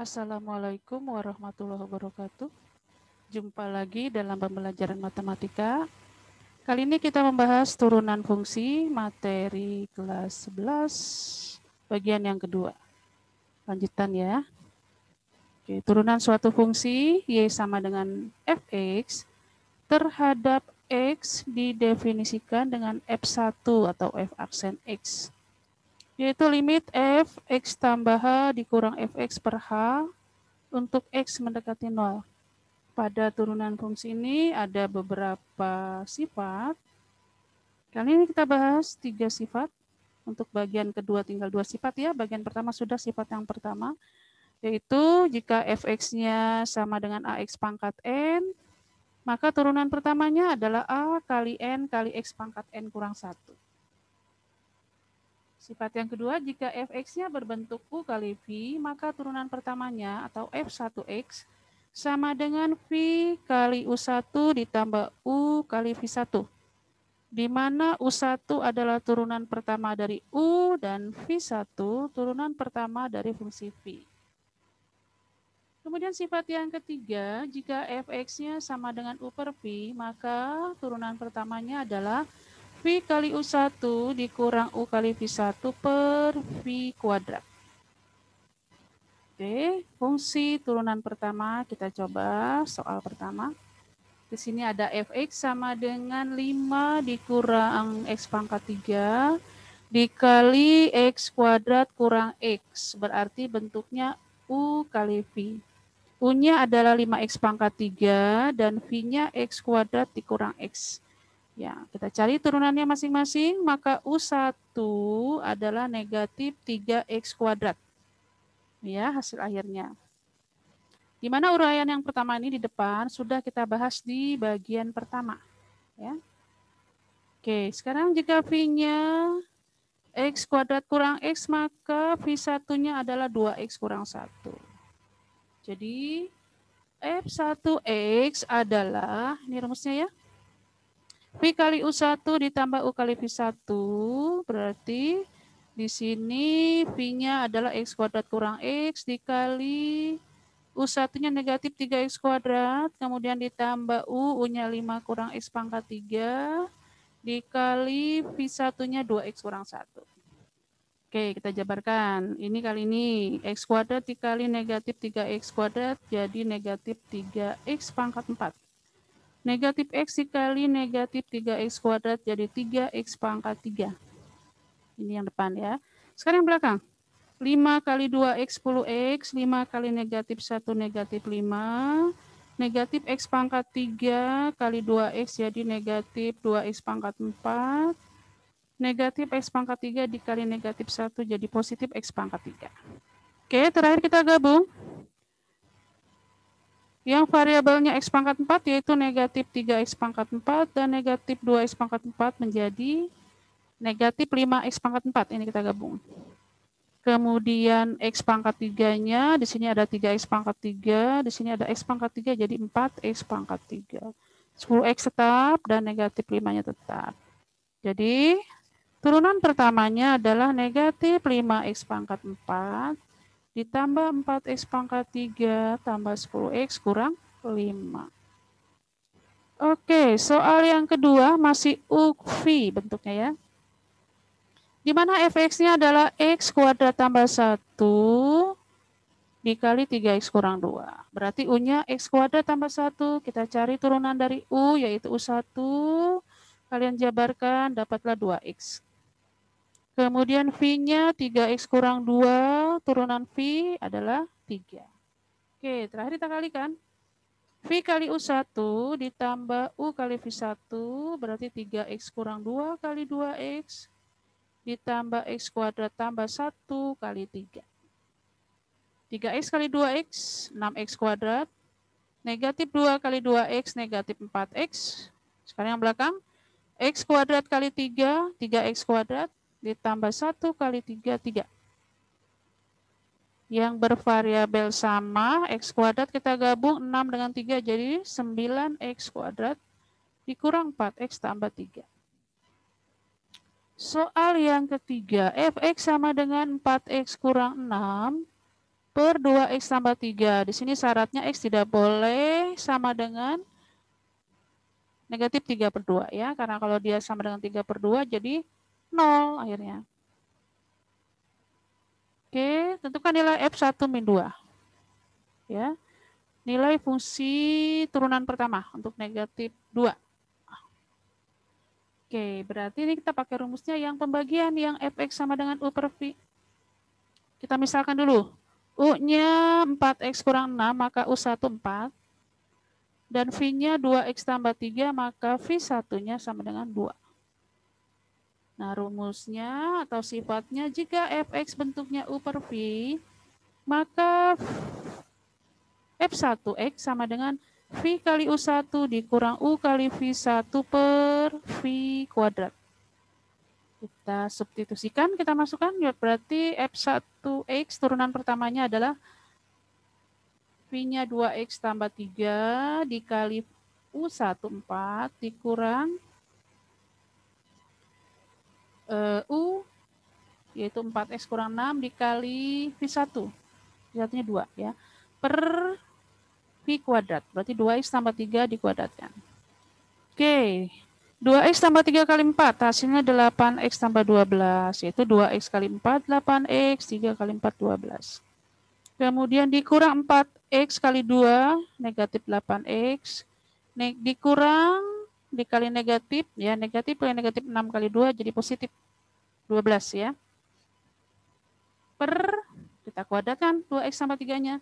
Assalamualaikum warahmatullahi wabarakatuh. Jumpa lagi dalam pembelajaran matematika. Kali ini kita membahas turunan fungsi materi kelas 11 bagian yang kedua. Lanjutan ya. Oke, turunan suatu fungsi Y sama dengan Fx terhadap X didefinisikan dengan F1 atau F aksen X. Yaitu limit F X tambah H dikurang Fx per H untuk X mendekati 0. Pada turunan fungsi ini ada beberapa sifat. Kali ini kita bahas 3 sifat. Untuk bagian kedua tinggal 2 sifat ya. Bagian pertama sudah sifat yang pertama, yaitu jika fx-nya sama dengan ax pangkat n, maka turunan pertamanya adalah a kali n kali x pangkat n kurang 1. Sifat yang kedua, jika fx-nya berbentuk u kali v, maka turunan pertamanya atau f1x sama dengan V kali U1 ditambah U kali V1. Di mana U1 adalah turunan pertama dari U dan V1 turunan pertama dari fungsi V. Kemudian sifat yang ketiga, jika Fx-nya sama dengan U per V, maka turunan pertamanya adalah V kali U1 dikurang U kali V1 per V kuadrat. Oke, fungsi turunan pertama kita coba soal pertama. Di sini ada fx sama dengan 5 dikurang x pangkat 3 dikali x kuadrat kurang x. Berarti bentuknya u kali v. U-nya adalah 5x pangkat 3 dan v-nya x kuadrat dikurang x. Ya, kita cari turunannya masing-masing, maka U1 adalah negatif 3x kuadrat. Ya, hasil akhirnya. Di mana uraian yang pertama ini di depan sudah kita bahas di bagian pertama. Ya. Oke, sekarang jika V-nya X kuadrat kurang X, maka V1-nya adalah 2X kurang 1. Jadi F1X adalah, ini rumusnya ya, V kali U1 ditambah U kali V1, berarti di sini V-nya adalah X kuadrat kurang X dikali U1-nya negatif 3X kuadrat, kemudian ditambah U-nya 5 kurang X pangkat 3, dikali V1-nya 2X kurang 1. Oke, kita jabarkan. Ini kali ini X kuadrat dikali negatif 3X kuadrat, jadi negatif 3X pangkat 4. Negatif X dikali negatif 3X kuadrat, jadi 3X pangkat 3. Ini yang depan ya. Sekarang yang belakang. 5 kali 2x 10x, 5 kali negatif 1 negatif 5, negatif x pangkat 3 kali 2x jadi negatif 2x pangkat 4, negatif x pangkat 3 dikali negatif 1 jadi positif x pangkat 3. Oke, terakhir kita gabung. Yang variabelnya x pangkat 4 yaitu negatif 3x pangkat 4 dan negatif 2x pangkat 4 menjadi negatif 5x pangkat 4. Ini kita gabung. Kemudian X pangkat 3-nya, di sini ada 3X pangkat 3, di sini ada X pangkat 3, jadi 4X pangkat 3. 10X tetap dan negatif 5-nya tetap. Jadi, turunan pertamanya adalah negatif 5X pangkat 4, ditambah 4X pangkat 3, tambah 10X kurang 5. Oke, soal yang kedua masih UV bentuknya ya. Di mana fx-nya adalah x kuadrat tambah 1 dikali 3x kurang 2. Berarti u-nya x kuadrat tambah 1. Kita cari turunan dari u, yaitu u1. Kalian jabarkan, dapatlah 2x. Kemudian v-nya 3x kurang 2, turunan v adalah 3. Oke, terakhir kita kalikan. V kali U1 ditambah U kali V1 berarti 3x kurang 2 kali 2x ditambah x kuadrat tambah 1 kali 3. 3x kali 2x, 6x kuadrat. Negatif 2 kali 2x, negatif 4x. Sekarang yang belakang, x kuadrat kali 3, 3x kuadrat. Ditambah 1 kali 3, 3. Yang bervariabel sama, x kuadrat kita gabung 6 dengan 3, jadi 9x kuadrat. Dikurang 4x tambah 3. Soal yang ketiga, fx sama dengan 4x kurang 6 per 2x tambah 3. Di sini syaratnya x tidak boleh sama dengan negatif 3 per 2 ya. Karena kalau dia sama dengan 3 per 2 jadi 0 akhirnya. Oke, tentukan nilai F1 min 2. Ya. Nilai fungsi turunan pertama untuk negatif 2. Oke, berarti ini kita pakai rumusnya yang pembagian yang fx sama dengan u per v. Kita misalkan dulu. U-nya 4x kurang 6, maka U1 4. Dan V-nya 2x tambah 3, maka V1-nya sama dengan 2. Nah, rumusnya atau sifatnya jika fx bentuknya U per V, maka F1x sama dengan V kali U1 dikurang U kali V1 per V kuadrat. Kita substitusikan, kita masukkan, berarti F1x turunan pertamanya adalah V-nya 2x tambah 3 dikali U1 4 dikurang U, yaitu 4x kurang 6 dikali V1. V1-nya 2 ya. Per V kuadrat, berarti 2x tambah 3 dikuadratkan. Oke, 2x tambah 3 kali 4, hasilnya 8x tambah 12, yaitu 2x kali 4, 8x, 3 kali 4, 12. Kemudian dikurang 4x kali 2, negatif 8x, dikurang, dikali negatif, ya negatif kali negatif 6 kali 2, jadi positif 12 ya. Per, kita kuadratkan 2x tambah 3-nya.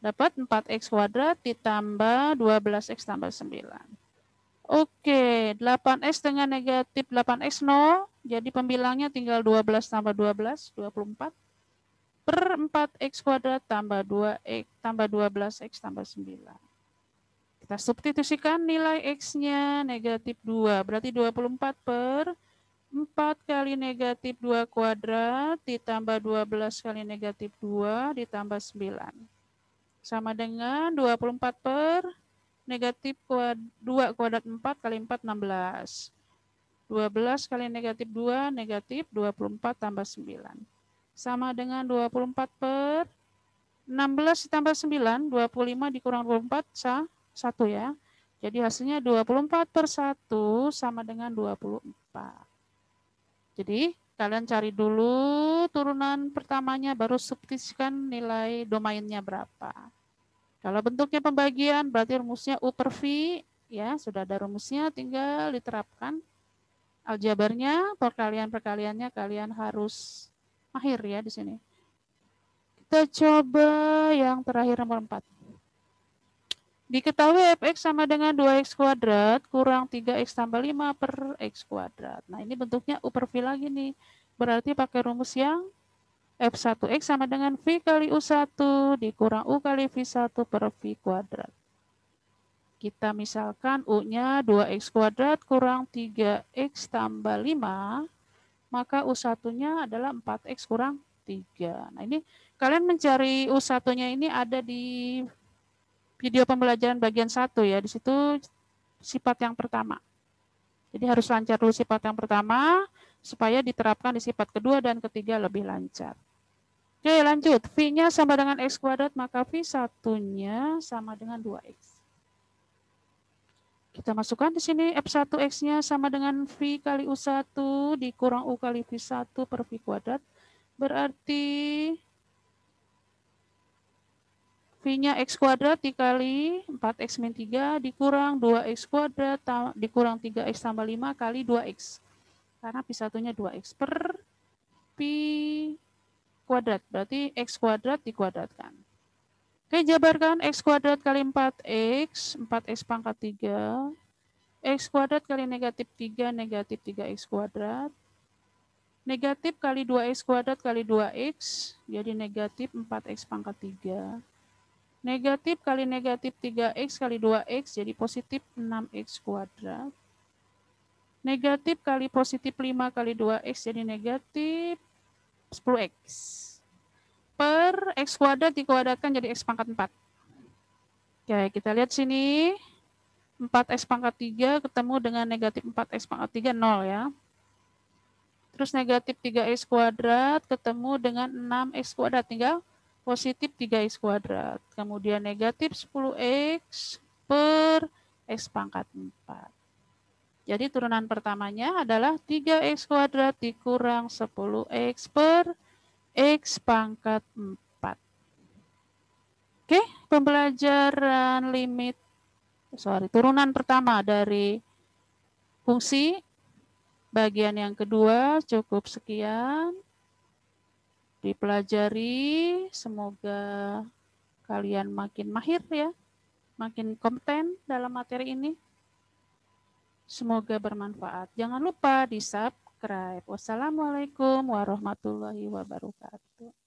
Dapat 4x kuadrat ditambah 12x tambah 9. Oke, 8x dengan negatif 8x 0, jadi pembilangnya tinggal 12 tambah 12, 24. Per 4x kuadrat tambah 2x tambah 12x tambah 9. Kita substitusikan nilai x-nya negatif 2, berarti 24 per 4 kali negatif 2 kuadrat ditambah 12 kali negatif 2 ditambah 9. Sama dengan 24 per negatif 2 kuadrat 4 kali 4, 16. 12 kali negatif 2, negatif 24 tambah 9. Sama dengan 24 per 16 ditambah 9, 25 dikurang 24, 1 ya. Jadi hasilnya 24 per 1 sama dengan 24. Jadi kalian cari dulu turunan pertamanya, baru substitusikan nilai domainnya berapa. Kalau bentuknya pembagian, berarti rumusnya U per V, ya sudah ada rumusnya, tinggal diterapkan. Aljabarnya, perkalian-perkaliannya kalian harus mahir ya di sini. Kita coba yang terakhir nomor 4. Diketahui fx sama dengan 2x kuadrat kurang 3x tambah 5 per x kuadrat. Nah ini bentuknya U per V lagi nih. Berarti pakai rumus yang F1x sama dengan V kali U1 dikurang U kali V1 per V kuadrat. Kita misalkan U-nya 2x kuadrat kurang 3x tambah 5, maka U1-nya adalah 4x kurang 3. Nah ini kalian mencari U1-nya ini ada di video pembelajaran bagian 1 ya, di situ sifat yang pertama. Jadi harus lancar dulu sifat yang pertama, supaya diterapkan di sifat kedua dan ketiga lebih lancar. Oke lanjut, V-nya sama dengan X kuadrat, maka V1-nya sama dengan 2X. Kita masukkan di sini F1X-nya sama dengan V kali U1 dikurang U kali V1 per V kuadrat, berarti V-nya X kuadrat dikali 4X min 3 dikurang 2X kuadrat dikurang 3X tambah 5 kali 2X. Karena V1-nya 2X per V kuadrat. Berarti X kuadrat dikuadratkan. Oke, jabarkan X kuadrat kali 4X, 4X pangkat 3. X kuadrat kali negatif 3, negatif 3X kuadrat. Negatif kali 2X kuadrat kali 2X, jadi negatif 4X pangkat 3. Negatif kali negatif 3x kali 2x jadi positif 6x kuadrat. Negatif kali positif 5 kali 2x jadi negatif 10x. Per x kuadrat dikuadratkan jadi x pangkat 4. Oke, kita lihat sini. 4x pangkat 3 ketemu dengan negatif 4x pangkat 3, 0 ya. Terus negatif 3x kuadrat ketemu dengan 6x kuadrat, tinggal positif 3x kuadrat. Kemudian negatif 10x per x pangkat 4. Jadi turunan pertamanya adalah 3x kuadrat dikurang 10x per x pangkat 4. Oke, pembelajaran turunan pertama dari fungsi bagian yang kedua cukup sekian. Dipelajari, semoga kalian makin mahir ya, makin kompeten dalam materi ini. Semoga bermanfaat. Jangan lupa di-subscribe. Wassalamualaikum warahmatullahi wabarakatuh.